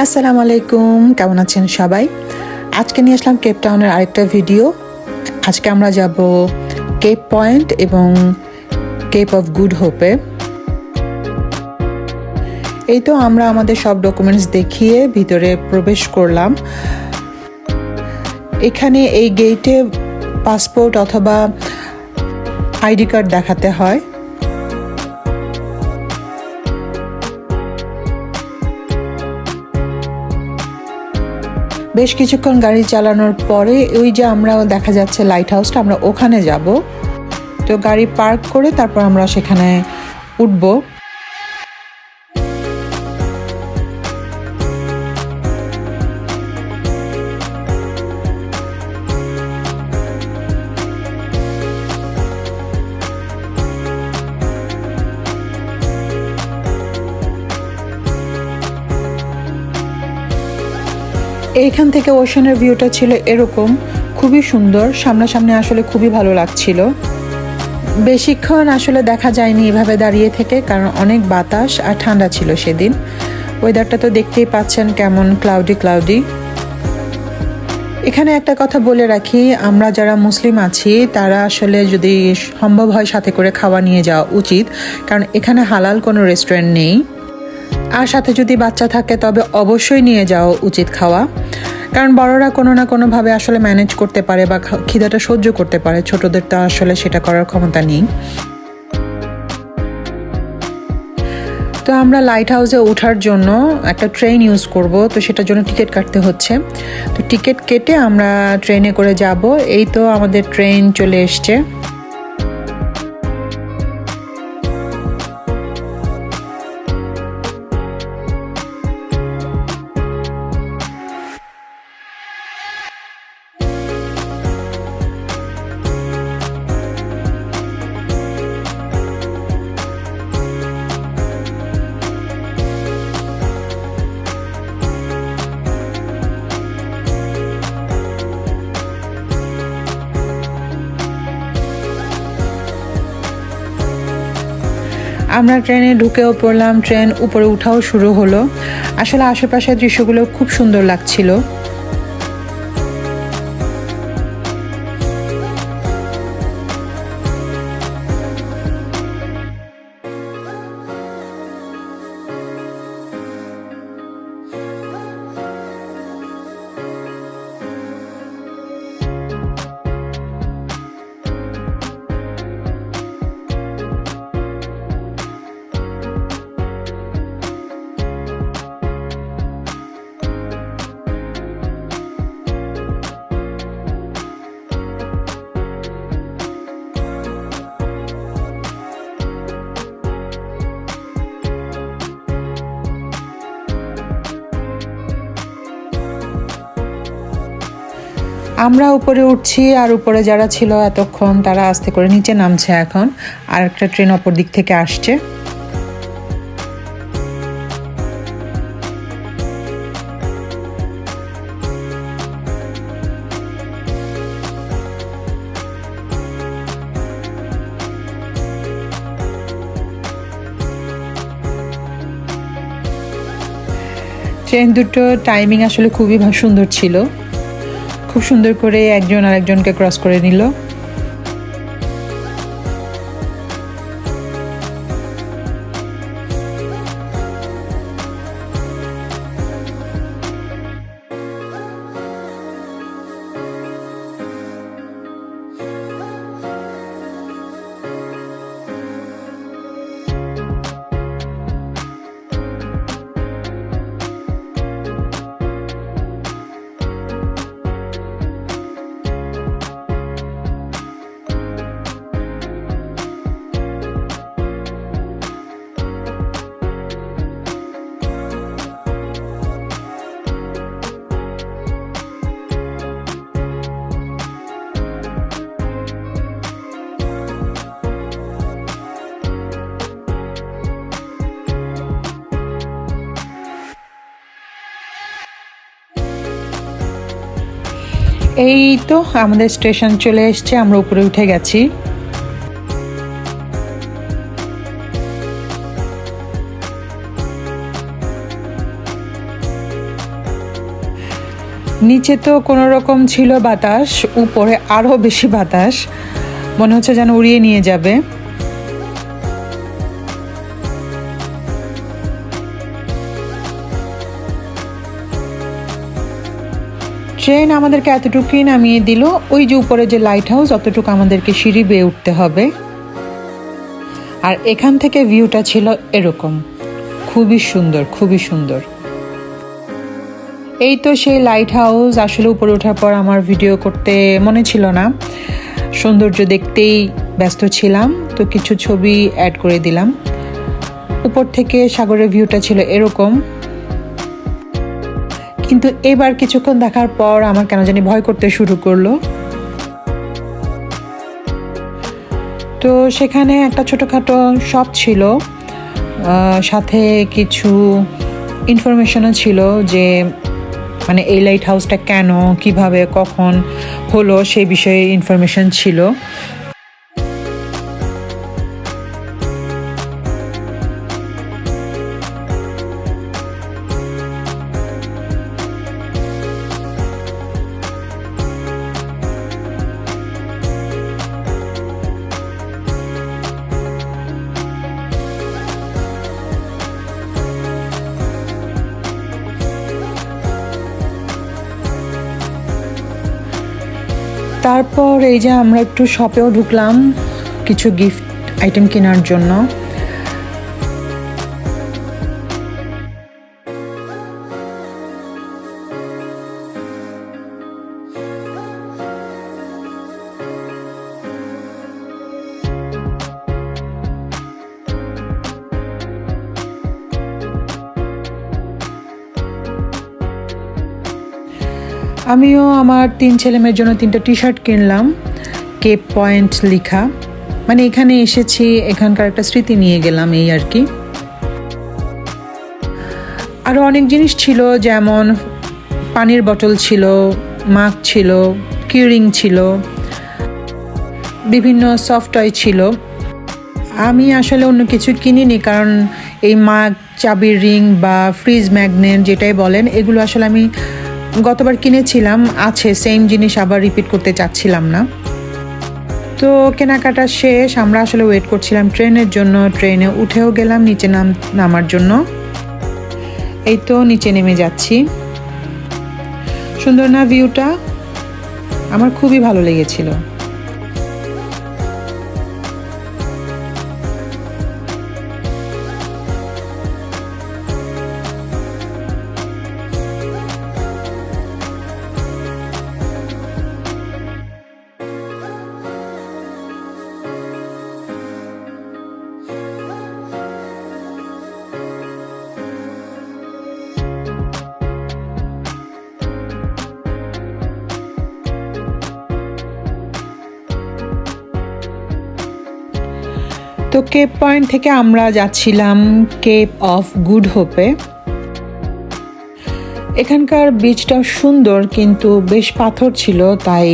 আসসালামু আলাইকুম, কেমন আছেন সবাই? আজকে নিয়ে আসলাম কেপ টাউনের আরেকটা ভিডিও। আজকে আমরা যাব কেপ পয়েন্ট এবং কেপ অফ গুড হোপে। এই তো আমরা আমাদের সব ডকুমেন্টস দেখিয়ে ভিতরে প্রবেশ করলাম। এখানে এই গেটে পাসপোর্ট অথবা আইডি কার্ড দেখাতে হয়। বেশ কিছুক্ষণ গাড়ি চালানোর পরে ওই যে আমরা দেখা যাচ্ছে লাইট হাউসটা, আমরা ওখানে যাব। তো গাড়ি পার্ক করে তারপর আমরা সেখানে উঠব। এইখান থেকে ওশানের ভিউটা ছিল এরকম, খুবই সুন্দর, সামনাসামনি আসলে খুবই ভালো লাগছিল। বেশিক্ষণ আসলে দেখা যায়নি এভাবে দাঁড়িয়ে থেকে, কারণ অনেক বাতাস আর ঠান্ডা ছিল সেদিন। ওয়েদারটা তো দেখতেই পাচ্ছেন কেমন ক্লাউডি। এখানে একটা কথা বলে রাখি, আমরা যারা মুসলিম আছি তারা আসলে যদি সম্ভব হয় সাথে করে খাওয়া নিয়ে যাওয়া উচিত, কারণ এখানে হালাল কোনো রেস্টুরেন্ট নেই। আর সাথে যদি বাচ্চা থাকে তবে অবশ্যই নিয়ে যাওয়া উচিত খাওয়া, কারণ বড়রা কোনো না কোনোভাবে আসলে ম্যানেজ করতে পারে বা খিদাটা সহ্য করতে পারে, ছোটদের তো আসলে সেটা করার ক্ষমতা নেই। তো আমরা লাইট হাউসে ওঠার জন্য একটা ট্রেন ইউজ করব, তো সেটার জন্য টিকিট কাটতে হচ্ছে। তো টিকিট কেটে আমরা ট্রেনে করে যাব। এই তো আমাদের ট্রেন চলে এসছে। আমরা ট্রেনে ঢুকেও পড়লাম, ট্রেন উপরে উঠাও শুরু হলো। আসলে আশেপাশের দৃশ্যগুলো খুব সুন্দর লাগছিল। আমরা উপরে উঠছি, আর উপরে যারা ছিল এতক্ষণ তারা আস্তে করে নিচে নামছে এখন, আর একটা ট্রেন অপর দিক থেকে আসছে। ট্রেন দুটো টাইমিং আসলে খুবই সুন্দর ছিল, খুব সুন্দর করে একজন আরেকজনকে ক্রস করে নিল। এই তো আমাদের স্টেশন চলে এসেছে, আমরা উপরে উঠে গেছি। নিচে তো কোনো রকম ছিল বাতাস, উপরে আরও বেশি বাতাস, মনে হচ্ছে যেন উড়িয়ে নিয়ে যাবে। ট্রেন আমাদেরকে এতটুকুই নামিয়ে দিল, ওই যে উপরে যে লাইট হাউস অতটুকু আমাদেরকে সিঁড়ি বেয়ে উঠতে হবে। আর এখান থেকে ভিউটা ছিল এরকম, খুবই সুন্দর, খুবই সুন্দর। এই তো সেই লাইট হাউস। আসলে উপরে ওঠার পর আমার ভিডিও করতে মনে ছিল না, সৌন্দর্য দেখতেই ব্যস্ত ছিলাম, তো কিছু ছবি অ্যাড করে দিলাম। উপর থেকে সাগরের ভিউটা ছিল এরকম, কিন্তু এবার কিছুক্ষণ দেখার পর আমার কেন জানি ভয় করতে শুরু করলো। তো সেখানে একটা ছোটোখাটো শপ ছিল, সাথে কিছু ইনফরমেশনও ছিল যে মানে এই লাইট হাউসটা কেন, কিভাবে, কখন হলো সেই বিষয়ে ইনফরমেশন ছিল। তারপর এই যে আমরা একটু শপেও ঢুকলাম কিছু গিফট আইটেম কেনার জন্য। আমিও আমার 3 ছেলে মেয়ের জন্য 3টা টি শার্ট কিনলাম, কেপ পয়েন্ট লেখা। মানে এখানে এসেছি, এখানকার একটা স্মৃতি নিয়ে গেলাম, এই আর কি। আরও অনেক জিনিস ছিল, যেমন পানির বোতল ছিল, মাগ ছিল, কিরিং ছিল, বিভিন্ন সফট টয় ছিল। আমি আসলে অন্য কিছু কিনিনি, কারণ এই মাগ, চাবির রিং বা ফ্রিজ ম্যাগনেট যেটাই বলেন, এগুলো আসলে আমি গতবার কিনেছিলাম, আছে সেম জিনিস, আবার রিপিট করতে চাচ্ছিলাম না। তো কেনাকাটা শেষ, আমরা আসলে ওয়েট করছিলাম ট্রেনের জন্য। ট্রেনে উঠেও গেলাম নিচে নামার জন্য। এই তো নিচে নেমে যাচ্ছি। সুন্দর না ভিউটা? আমার খুবই ভালো লেগেছিল। তো কেপ পয়েন্ট থেকে আমরা যাচ্ছিলাম কেপ অফ গুড হোপে। এখানকার বিচটা সুন্দর, কিন্তু বেশ পাথর ছিল, তাই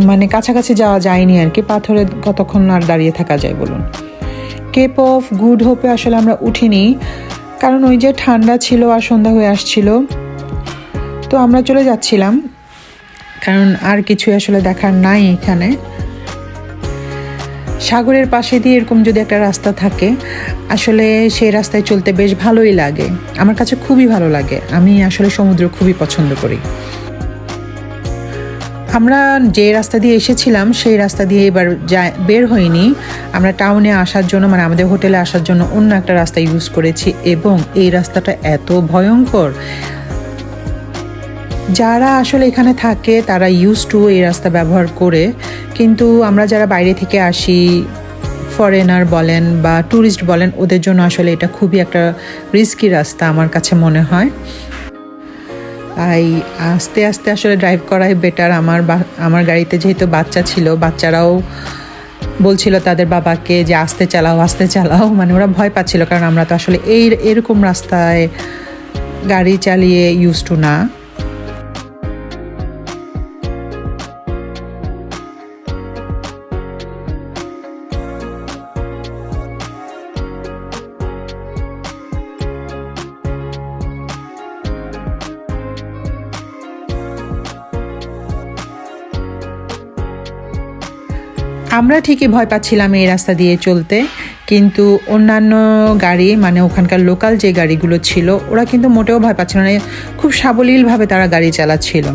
মানে কাছাকাছি যাওয়া যায়নি আর কি। পাথরে কতক্ষণ আর দাঁড়িয়ে থাকা যায় বলুন। কেপ অফ গুড হোপে আসলে আমরা উঠিনি, কারণ ওই যে ঠান্ডা ছিল আর সন্ধ্যা হয়ে আসছিল। তো আমরা চলে যাচ্ছিলাম, কারণ আর কিছু আসলে দেখার নাই এখানে। সাগরের পাশে দিয়ে এরকম যদি একটা রাস্তা থাকে, আসলে সেই রাস্তায় চলতে বেশ ভালোই লাগে, আমার কাছে খুবই ভালো লাগে। আমি আসলে সমুদ্র খুবই পছন্দ করি। আমরা যে রাস্তা দিয়ে এসেছিলাম সেই রাস্তা দিয়ে এবার বের হইনি, আমরা টাউনে আসার জন্য, মানে আমাদের হোটেলে আসার জন্য অন্য একটা রাস্তা ইউজ করেছি, এবং এই রাস্তাটা এত ভয়ঙ্কর। যারা আসলে এখানে থাকে তারা ইউজ টু এই রাস্তা ব্যবহার করে, কিন্তু আমরা যারা বাইরে থেকে আসি, ফরেনার বলেন বা ট্যুরিস্ট বলেন, ওদের জন্য আসলে এটা খুবই একটা রিস্কি রাস্তা আমার কাছে মনে হয়। তাই আস্তে আস্তে আসলে ড্রাইভ করাই বেটার। আমার গাড়িতে যেহেতু বাচ্চা ছিল, বাচ্চারাও বলছিল তাদের বাবাকে যে আস্তে চালাও, আস্তে চালাও, মানে ওরা ভয় পাচ্ছিল, কারণ আমরা তো আসলে এরকম রাস্তায় গাড়ি চালিয়ে ইউজ টু না। আমরা ঠিকই ভয় পাচ্ছিলাম এই রাস্তা দিয়ে চলতে, কিন্তু অন্যান্য গাড়ি মানে ওখানকার লোকাল যে গাড়িগুলো ছিল ওরা কিন্তু মোটেও ভয় পাচ্ছিল না, খুব সাবলীলভাবে তারা গাড়ি চালাচ্ছিল,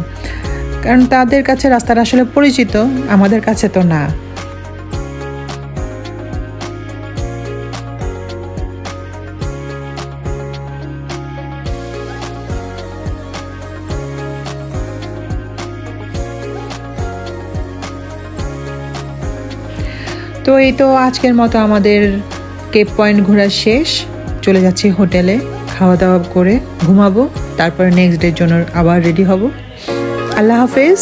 কারণ তাদের কাছে রাস্তাটা আসলে পরিচিত, আমাদের কাছে তো না। তো এই তো আজকের মতো আমাদের কেপ পয়েন্ট ঘোরা শেষ, চলে যাচ্ছি হোটেলে, খাওয়া দাওয়া করে ঘুমাবো, তারপরে নেক্সট ডের জন্য আবার রেডি হব। আল্লাহ হাফেজ।